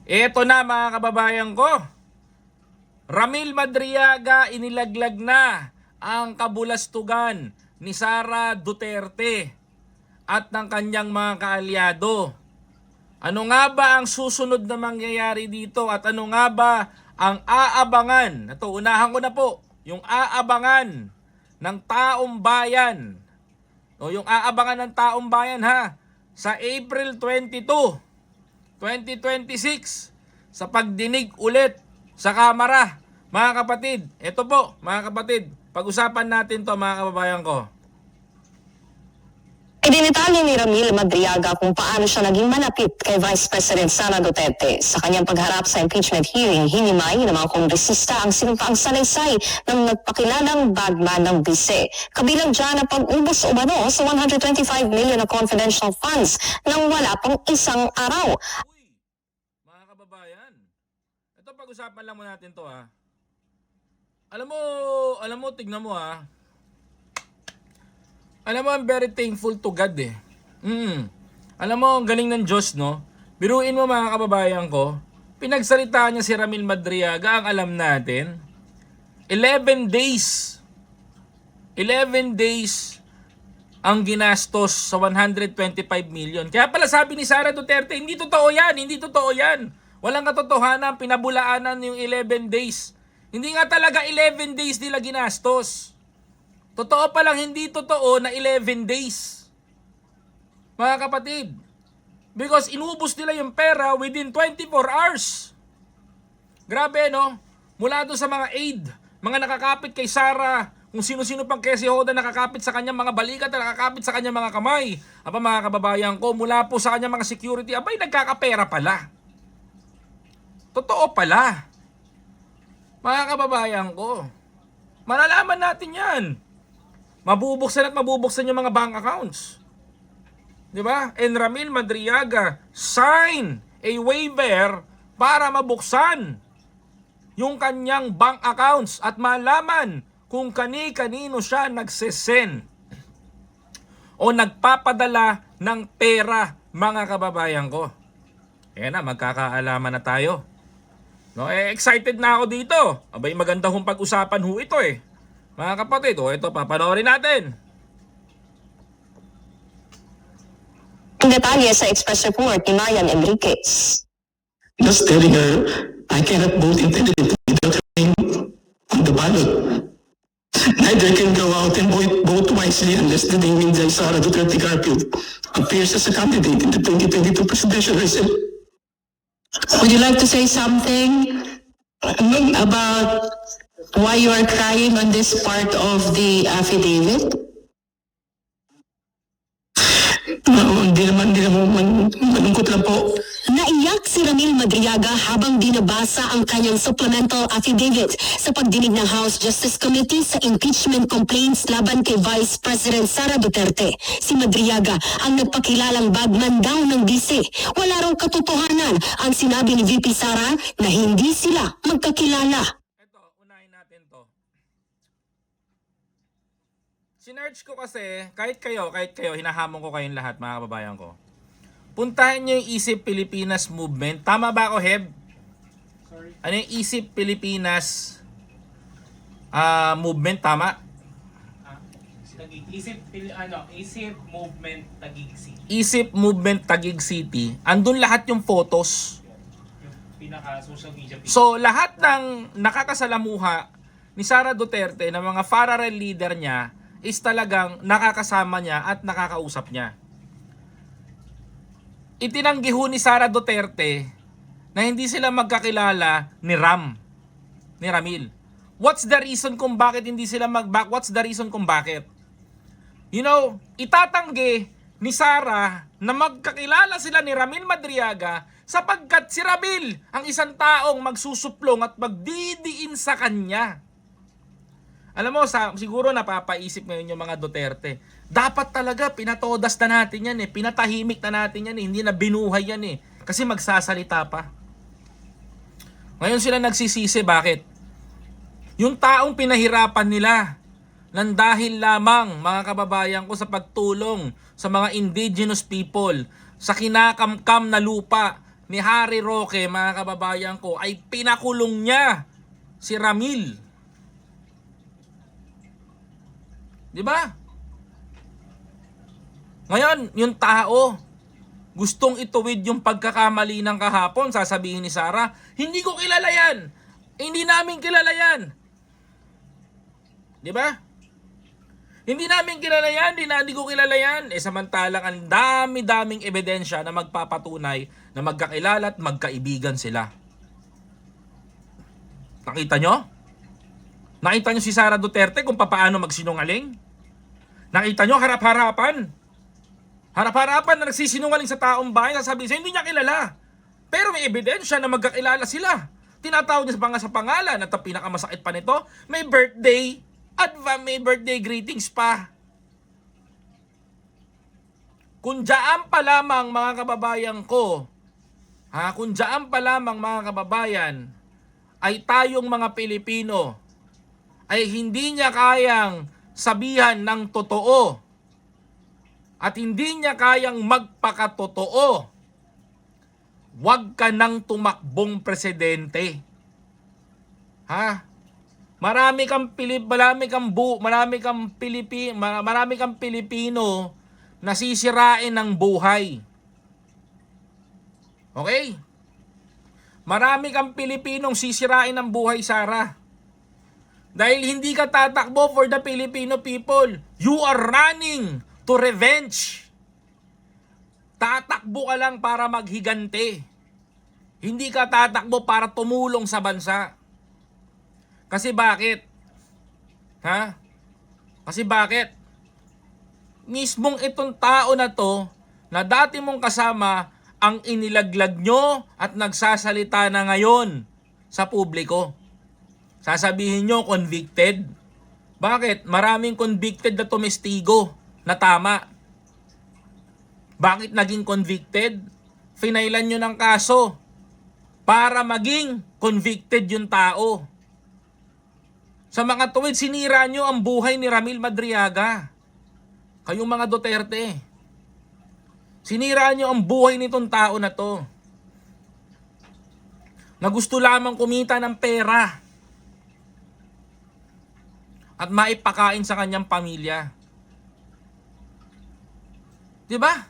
Eto na mga kababayan ko, Ramil Madriaga inilaglag na ang kabulastugan ni Sara Duterte at ng kanyang mga kaalyado. Ano nga ba ang susunod na mangyayari dito at ano nga ba ang aabangan? Ito, unahan ko na po, yung aabangan ng taong bayan. O yung aabangan ng taong bayan ha, sa April 22, 2026 sa pagdinig ulit sa Kamara. Mga kapatid, ito po mga kapatid, pag-usapan natin to mga kababayan ko. Idinitalya ni Ramil Madriaga kung paano siya naging malapit kay Vice President Sara Duterte. Sa kanyang pagharap sa impeachment hearing, hinimay ng mga kongresista ang sinumpaang salaysay ng nagpakilalang bagman ng bise. Kabilang dyan ang pag-ubos umano sa 125 million na confidential funds nang wala pang isang araw. Uy, mga kababayan, ito pag-usapan lang muna natin to ha. Alam mo, tignan mo ha. Alam mo, I'm very thankful to God eh. Alam mo, ang galing ng Diyos, no? Biruin mo mga kababayan ko, pinagsalitaan niya si Ramil Madriaga, ang alam natin. 11 days ang ginastos sa 125 million. Kaya pala sabi ni Sara Duterte, hindi totoo yan. Walang katotohanan, pinabulaanan yung 11 days. Hindi nga talaga 11 days nila ginastos. Totoo palang hindi totoo na 11 days. Mga kapatid. Because inubos nila yung pera within 24 hours. Grabe no? Mula doon sa mga aid, mga nakakapit kay Sara, kung sino-sino pang Kesi Hoda nakakapit sa kanyang mga balikat at nakakapit sa kanyang mga kamay. Aba mga kababayan ko, mula po sa kanyang mga security, abay nagkakapera pala. Totoo pala. Mga kababayan ko, malalaman natin yan. Mabubuksan at mabubuksan yung mga bank accounts. Diba? And Ramil Madriaga sign a waiver para mabuksan yung kanyang bank accounts at malaman kung kani-kanino siya nagsesend o nagpapadala ng pera, mga kababayan ko. Ayan na, magkakaalaman na tayo. No, excited na ako dito. Abay, maganda hong pag-usapan ho ito eh. Mga kapatid, ito papanoorin natin. Ang detalye sa Express Report ni Marian Enriquez. Just telling her, I cannot vote independently without her name on the ballot. Neither can go out and vote wisely unless the name Inday Sara Duterte Garfield appears as a candidate in the 2022 presidential race. Would you like to say something about why you are crying on this part of the affidavit? Hindi naman, malungkot lang po. Naiyak si Ramil Madriaga habang binabasa ang kanyang supplemental affidavit sa pagdinig ng House Justice Committee sa impeachment complaints laban kay Vice President Sara Duterte. Si Madriaga ang nagpakilalang bagman daw ng bise. Wala raw katotohanan ang sinabi ni VP Sara na hindi sila magkakilala. Ito, unahin natin to. Sinearch ko kasi, kahit kayo, hinahamon ko kayong lahat mga kababayan ko. Puntahan nyo yung Isip Pilipinas Movement. Tama ba ako, Heb? Sorry? Ano yung Isip Pilipinas Movement? Tama? Isip Movement Taguig City. Isip Movement Taguig City. Andun lahat yung photos. Yung pinaka-social media. So, lahat ng nakakasalamuha ni Sara Duterte na mga fararel leader niya is talagang nakakasama niya at nakakausap niya. Itinanggi ho ni Sara Duterte na hindi sila magkakilala ni Ramil. What's the reason kung bakit hindi sila What's the reason kung bakit? You know, itatanggi ni Sara na magkakilala sila ni Ramil Madriaga sapagkat si Ramil ang isang taong magsusuplong at magdidiin sa kanya. Alam mo, siguro napapaisip ngayon yung mga Duterte. Dapat talaga pinatodas na natin yan eh. Pinatahimik na natin yan eh. Hindi na binuhay yan eh. Kasi magsasalita pa. Ngayon sila nagsisisi. Bakit? Yung taong pinahirapan nila nang dahil lamang, mga kababayan ko, sa pagtulong sa mga indigenous people, sa kinakamkam na lupa ni Harry Roque, mga kababayan ko, ay pinakulong niya si Ramil. Di ba? Ngayon, yung tao, gustong ituwid yung pagkakamali ng kahapon, sasabihin ni Sara, hindi ko kilala yan. Hindi namin kilala yan. Di ba? Hindi namin kilala yan, hindi ko kilala yan. Samantalang ang dami-daming ebidensya na magpapatunay na magkakilala at magkaibigan sila. Nakita nyo? Nakita nyo si Sara Duterte kung paano magsinungaling? Nakita nyo harap-harapan? Harap-harapan na nagsisinungaling sa taong bayan, sasabihin siya, hindi niya kilala. Pero may ebidensya na magkakilala sila. Tinatawag niya sa pangalan at ang pinakamasakit pa nito, may birthday at may birthday greetings pa. Kung dyan pa lamang mga kababayan ko, kung dyan pa lamang mga kababayan, ay tayong mga Pilipino, ay hindi niya kayang sabihan ng totoo, at hindi niya kayang magpakatotoo, wag ka nang tumakbong presidente. Marami kang Pilipino na sisirain ng buhay. Okay? Marami kang Pilipinong sisirain ng buhay, Sara. Dahil hindi ka tatakbo for the Filipino people. You are running to revenge. Tatakbo ka lang para maghigante. Hindi ka tatakbo para tumulong sa bansa. Kasi bakit? Kasi bakit? Mismong itong tao na to, na dati mong kasama, ang inilaglag nyo at nagsasalita na ngayon sa publiko. Sasabihin nyo, convicted. Bakit? Maraming convicted na tumestigo na tama. Bakit naging convicted? Finailan nyo ng kaso para maging convicted yung tao. Sa mga tuwid, sinira nyo ang buhay ni Ramil Madriaga. Kayong mga Duterte. Sinira nyo ang buhay nitong tao na to. Na gusto lamang kumita ng pera. At maipakain sa kanyang pamilya. Diba?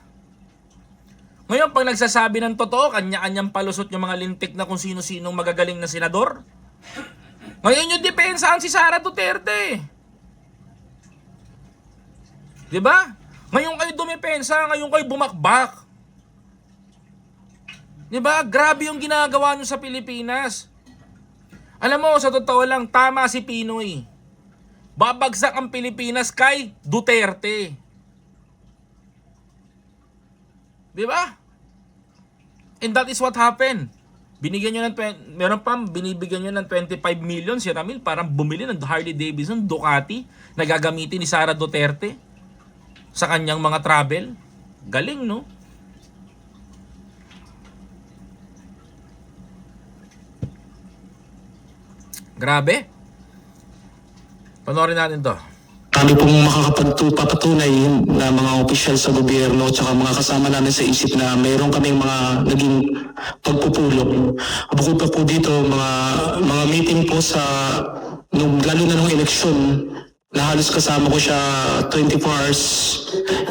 Ngayon, pag nagsasabi ng totoo, kanya-kanyang palusot yung mga lintik na kung sino-sinong magagaling na senador. Ngayon yung depensahan si Sara Duterte. Diba? Ngayon kayo dumepensa, ngayon kayo bumakbak. Diba? Grabe yung ginagawa nyo sa Pilipinas. Alam mo, sa totoo lang, tama si Pinoy. Babagsak ang Pilipinas kay Duterte. Diba? And that is what happened. Binigyan nyo ng, meron pa, binibigyan nyo ng 25 million si Ramil para bumili ng Harley Davidson, Ducati, na gagamitin ni Sara Duterte sa kanyang mga travel. Galing, no? Grabe. Panoorin natin to. Kami pong makakapagpapatunay na mga opisyal sa gobyerno at mga kasama namin sa isip na mayroon kaming mga naging pagpupulong. Bukod pa po dito, mga meeting po sa, lalo na nung eleksyon, na halos kasama ko siya 24 hours.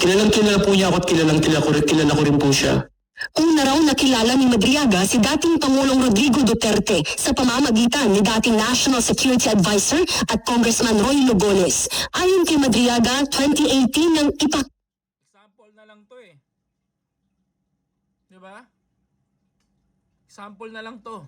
Kilala po niya ako at kilala ko rin po siya. Una raw nakilala ni Madriaga si dating Pangulong Rodrigo Duterte sa pamamagitan ni dating National Security Advisor at Congressman Roy Lugones. Ayon kay Madriaga, 2018 nang Example na lang to eh. Diba? Example na lang to.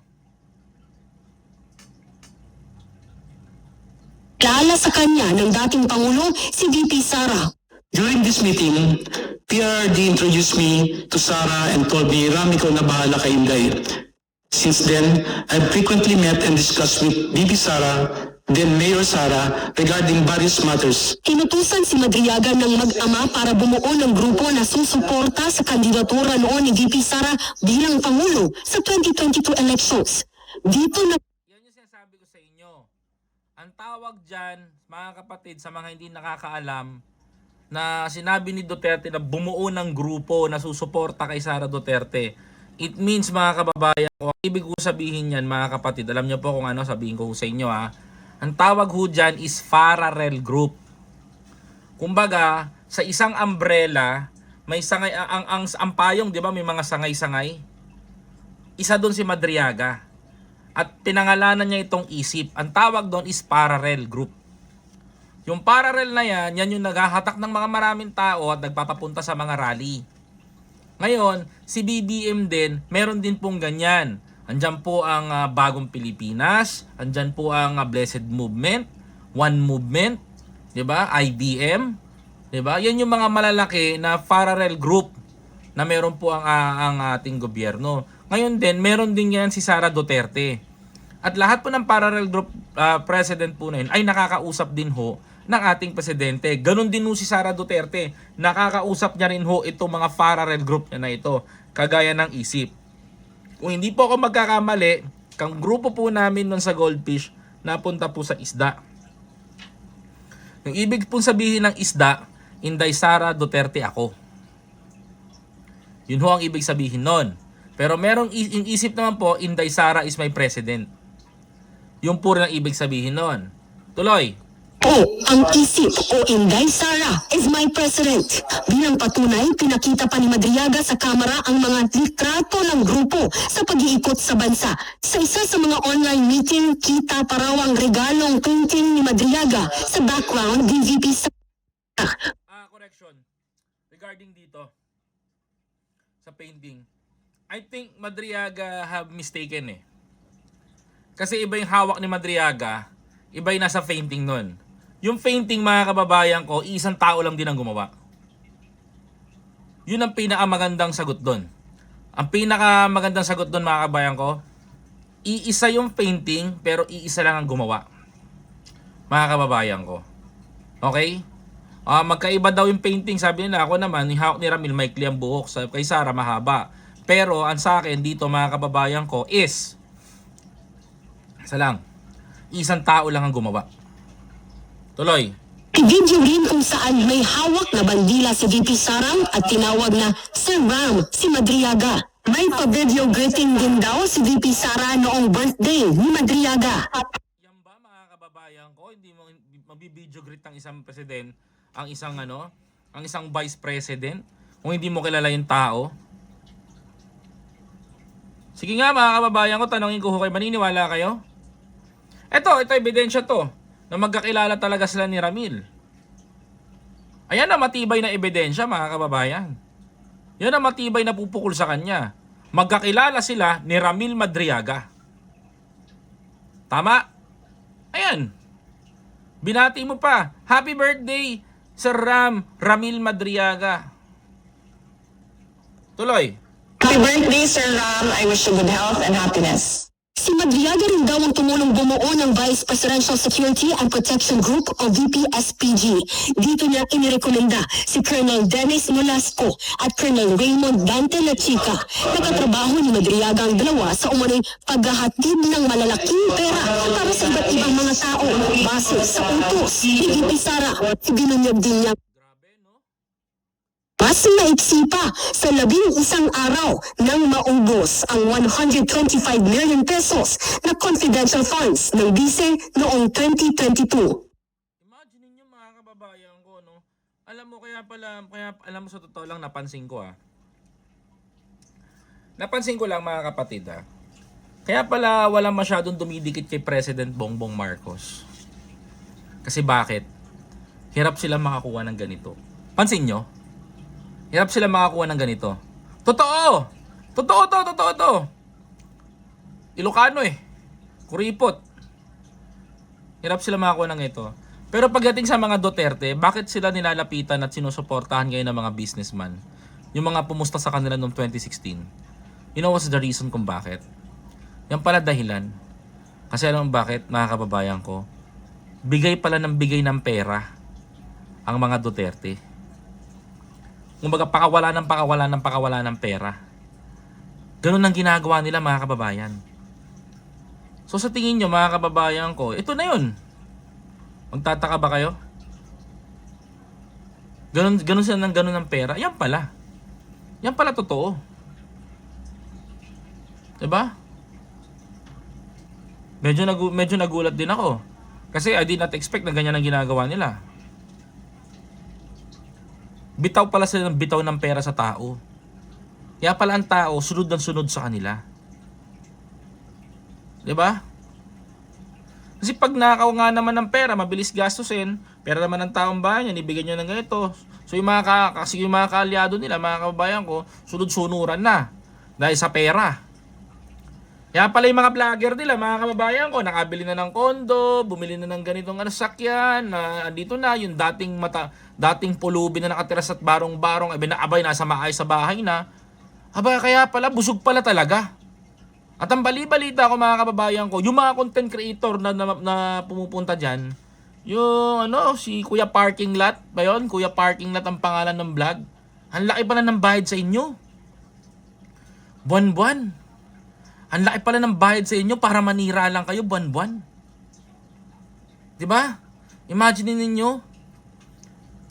Kilala sa kanya ng dating Pangulo si VP Sara. During this meeting, PRD introduced me to Sara and told me, Rami, ikaw na bahala kay Inday. Since then, I've frequently met and discussed with VP Sara, then Mayor Sara, regarding various matters. Inutusan si Madriaga ng mag-ama para bumuo ng grupo na susuporta sa kandidatura noon ni VP Sara bilang Pangulo sa 2022 elections. Dito na Yan yung sinasabi ko sa inyo. Ang tawag dyan, mga kapatid, sa mga hindi nakakaalam, na sinabi ni Duterte na bumuo ng grupo na susuporta kay Sara Duterte. It means mga kababayan ko, ang ibig ko sabihin yan mga kapatid, alam niyo po kung ano sabihin ko sa inyo ha. Ang tawag ho dyan is Farrell Group. Kumbaga, sa isang umbrella, may sangay, ang payong, di ba, may mga sangay-sangay. Isa doon si Madriaga. At pinangalanan niya itong isip. Ang tawag doon is Farrell Group. Yung Farrell na yan, yan yung naghahatak ng mga maraming tao at nagpapapunta sa mga rally. Ngayon, si BBM din, meron din pong ganyan. Andyan po ang Bagong Pilipinas, andyan po ang Blessed Movement, One Movement, 'di ba? IBM, 'di ba? Yan yung mga malalaki na Farrell Group na meron po ang ating gobyerno. Ngayon din, meron din yan si Sara Duterte. At lahat po ng Farrell Group president po na yun ay nakakausap din ho ng ating presidente. Ganon din ho si Sara Duterte. Nakakausap niya rin ho itong mga Farrell Group niya na ito. Kagaya ng isip. Kung hindi po ako magkakamali, kang grupo po namin nun sa Goldfish, napunta po sa isda. Yung ibig pong sabihin ng isda, Inday Sara Duterte ako. Yun ho ang ibig sabihin nun. Pero merong yung isip naman po, Inday Sara is my president. Yung po rin ang ibig sabihin nun. Tuloy. Ang isip o Inday Sara is my president. Bilang patunay, pinakita pa ni Madriaga sa kamera ang mga litrato ng grupo sa pag-iikot sa bansa. Sa isa sa mga online meeting, kita pa raw ang regalong painting ni Madriaga sa background ni VP Sara. Correction. Regarding dito, sa painting, I think Madriaga have mistaken eh. Kasi iba yung hawak ni Madriaga, iba yung nasa painting nun. Yung painting mga kababayan ko, isang tao lang din ang gumawa. Yun ang pinakamagandang sagot doon. Ang pinakamagandang sagot doon mga kababayan ko, iisa yung painting pero iisa lang ang gumawa. Mga kababayan ko. Okay? Magkaiba daw yung painting, sabi nila. Ako naman, yung hawak ni Ramil maikli ang buhok, kay Sara mahaba. Pero ang sa akin dito mga kababayan ko is isa lang. Isang tao lang ang gumawa. Tuloy. Video rin kung saan may hawak na bandila si VP Sara at tinawag na Sir Ram si Madriaga. May pa-video greeting din daw si VP Sara noong birthday ni Madriaga. Yan ba mga kababayan ko, hindi mo mabibideo greet ang isang president, ang isang vice president, kung hindi mo kilala yung tao? Sige nga mga kababayan ko, tanongin ko kayo, maniniwala kayo? Ito ebidensya to, na magkakilala talaga sila ni Ramil. Ayan na matibay na ebidensya mga kababayan. Yan ang matibay na pupukol sa kanya. Magkakilala sila ni Ramil Madriaga. Tama? Ayan. Binati mo pa. Happy birthday, Sir Ramil Madriaga. Tuloy. Happy birthday, Sir Ram. I wish you good health and happiness. Si Madriaga rin daw ang tumulong bumuo ng Vice Presidential Security and Protection Group o VPSPG. Dito niya inirekomenda si Colonel Dennis Nolasco at Colonel Raymond Dante Lachica. Nakatrabaho ni Madriaga ang dalawa sa umano'y paghahatid ng malalaking pera para sa iba't ibang mga tao base sa utos ni VP Sara. Binunyag din niya mas maiksi pa sa 11 araw nang maubos ang 125 million pesos na confidential funds ng BICE noong 2022. Imagine niyo mga kababayan ko, no? Alam mo kaya alam mo sa totoo lang napansin ko Napansin ko lang mga kapatid Kaya pala wala masyadong dumidikit kay President Bongbong Marcos. Kasi bakit? Hirap sila makakuha ng ganito. Pansin nyo? Hirap sila makakuha ng ganito. Totoo! Totoo to! Ilocano Kuripot. Hirap sila makakuha ng ito. Pero pagdating sa mga Duterte, bakit sila nilalapitan at sinusuportahan ngayon ng mga businessman? Yung mga pumusta sa kanila noong 2016. You know what's the reason kung bakit? Yan pala dahilan. Kasi alam mo bakit, mga kababayan ko? Bigay pala ng bigay ng pera ang mga Duterte. Kumbaga pakawala ng pera. Ganun ang ginagawa nila mga kababayan. So sa tingin nyo mga kababayan ko, ito na yun. Magtataka ba kayo? Ganun sila ng ganun ng pera. Yan pala totoo. Diba? Medyo nagulat din ako. Kasi I did not expect na ganyan ang ginagawa nila. Bitaw pala sila ng bitaw ng pera sa tao. Kaya pala ang tao, sunod ng sunod sa kanila. Diba? Kasi pag nakaw nga naman ng pera, mabilis gastusin, pera naman ng taong bayan yan, ibigay nyo ng ganito. So yung yung mga kaalyado nila, mga kababayan ko, sunod-sunuran na. Dahil sa pera. Kaya pala yung mga vlogger nila, mga kababayan ko, nakabili na ng kondo, bumili na ng ganitong sakyan, andito na, yung dating pulubi na nakatira sa barong-barong, abay, nasa maayos sa bahay na. Aba, kaya pala, busog pala talaga. At ang bali-balita ko, mga kababayan ko, yung mga content creator na pumupunta dyan, yung si Kuya Parking Lot, ba yun? Kuya Parking Lot ang pangalan ng vlog. Ang laki pala ng bayad sa inyo. Buwan-buwan. Ang laki pala ng bayad sa inyo para manira lang kayo buwan-buwan. Diba? Imagine ninyo,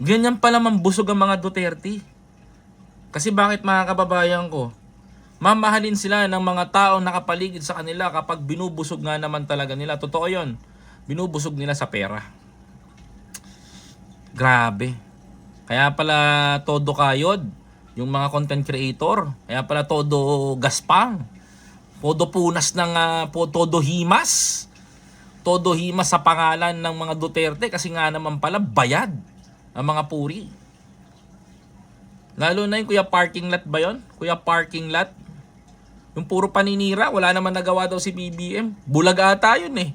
ganyan pala mambusog ang mga Duterte. Kasi bakit, mga kababayan ko? Mamahalin sila ng mga taong nakapaligid sa kanila kapag binubusog nga naman talaga nila. Totoo yun. Binubusog nila sa pera. Grabe. Kaya pala todo kayod yung mga content creator. Kaya pala todo gaspang. Todo punas ng todo himas. Todo himas sa pangalan ng mga Duterte kasi nga naman pala bayad ang mga puri. Lalo na yung Kuya Parking Lot ba yun? Kuya Parking Lot. Yung puro paninira, wala naman nagawa daw si BBM. Bulag ata yun eh.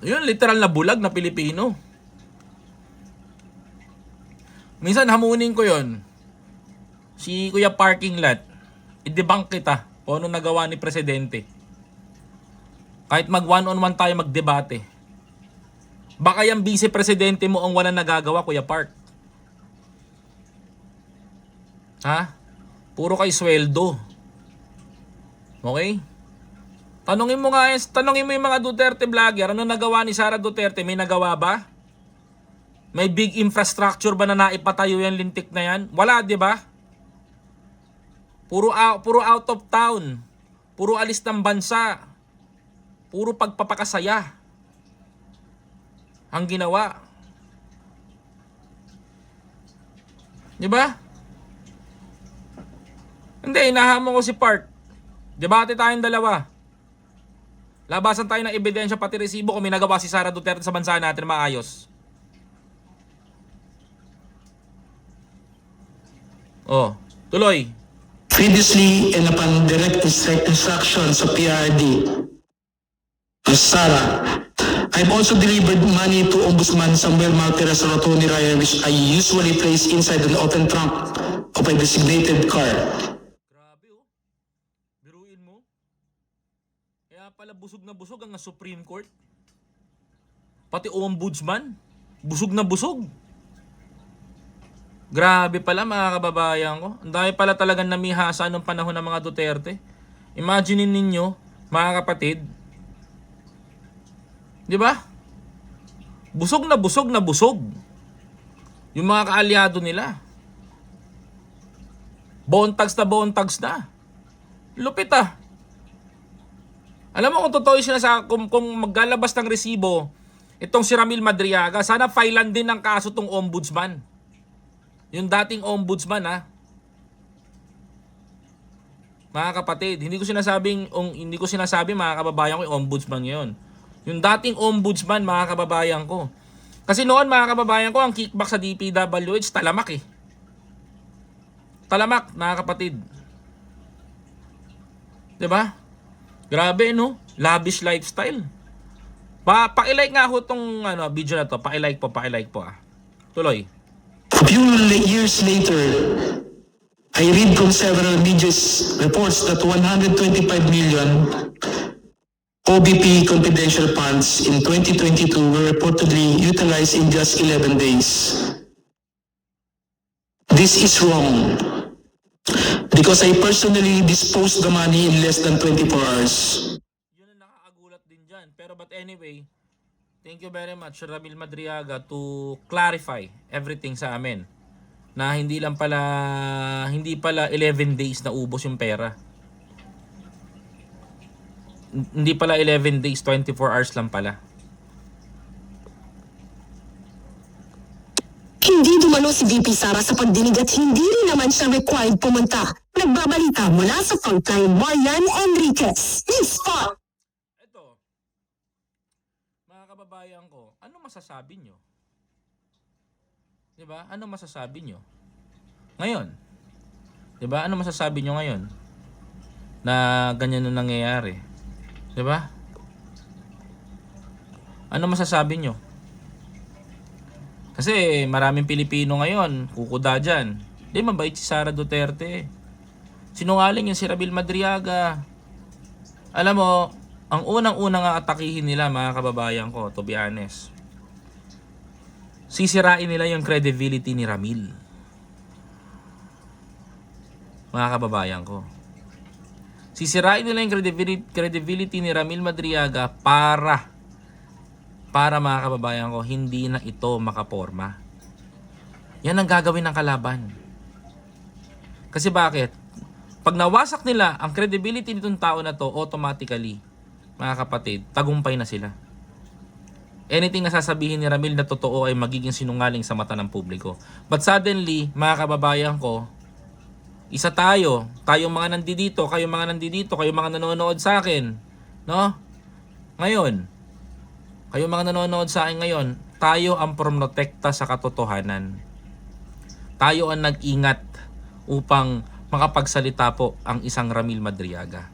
Yun, literal na bulag na Pilipino. Minsan hamunin ko yun. Si Kuya Parking Lot, i-debunk kita kung ano nagawa ni Presidente. Kahit mag one-on-one tayo magdebate. Baka yung vice-presidente mo ang walang nagagawa, Kuya Park. Ha? Puro kay sweldo. Okay? Tanungin mo yung mga Duterte vlogger, ano nagawa ni Sara Duterte? May nagawa ba? May big infrastructure ba na naipatayo yan lintik na yan? Wala, di ba? Puro out of town. Puro alis ng bansa. Puro pagpapakasaya ang ginawa. Di ba? Hindi, inahamon ko si Park. Debate tayong dalawa. Labasan tayo ng ebidensya pati resibo kung may nagawa si Sara Duterte sa bansa natin maayos. Oh, tuloy. Previously and upon direct instruction sa PRD, Sara, I've also delivered money to Ombudsman Samuel Maltera sa Rotoni Raya, which I usually place inside an open trunk of a designated car. Grabe oh. Biruin mo. Kaya pala busog na busog ang Supreme Court. Pati Ombudsman, busog na busog. Grabe pala, mga kababayan ko. Ang dami pala talagang namihasa nung panahon ng mga Duterte. Imagine ninyo, mga kapatid. Di ba? Busog na busog na busog. Yung mga kaalyado nila. Bontags na. Lupit ah. Alam mo kung totoo yung kung maglalabas ng resibo, itong si Ramil Madriaga, sana filean din ng kaso tong ombudsman. Yung dating ombudsman ha. Mga kapatid, hindi ko sinasabi mga kababayan ko yung ombudsman ngayon. Yung dating ombudsman, mga kababayan ko. Kasi noon, mga kababayan ko, ang kickback sa DPWH talamak eh. Talamak, mga kapatid. 'Di ba? Grabe no? Lavish lifestyle. Paki-like nga ho tong video na to. Paki-like po ah. Tuloy. A few years later, I read from several media reports that 125 million OBP confidential funds in 2022 were reportedly utilized in just 11 days. This is wrong because I personally disposed the money in less than 24 hours. Yun ang nakakagulat din dyan. Pero but anyway, thank you very much Ramil Madriaga to clarify everything sa amin. Na hindi pala 11 days na ubos yung pera. Hindi pala 11 days, 24 hours lang pala. Hindi dumalo si VP Sara sa pagdinig at hindi rin naman siya required pumunta. Nagbabalita mula sa frontline, Marian Enriquez. Spot! Ito, mga kababayan ko, ano masasabi nyo? Diba? Ano masasabi nyo? Ngayon. Diba? Ano masasabi nyo ngayon? Na ganyan na nangyayari. Diba? Ano masasabi nyo? Kasi maraming Pilipino ngayon, kukuda dyan. Di, mabait si Sara Duterte. Sinungaling yung si Ramil Madriaga. Alam mo, ang unang-unang atakihin nila, mga kababayan ko, to be honest, sisirain nila yung credibility ni Ramil. Mga kababayan ko. Sisirain nila yung credibility ni Ramil Madriaga para mga kababayan ko, hindi na ito makaporma. Yan ang gagawin ng kalaban. Kasi bakit? Pag nawasak nila ang credibility nitong tao na to, automatically, mga kapatid, tagumpay na sila. Anything na sasabihin ni Ramil na totoo ay magiging sinungaling sa mata ng publiko. But suddenly, mga kababayan ko, isa tayong mga nandito, kayong mga nanonood sa akin, no? Ngayon, kayong mga nanonood sa akin ngayon, tayo ang protekta sa katotohanan. Tayo ang nag-ingat upang makapagsalita po ang isang Ramil Madriaga.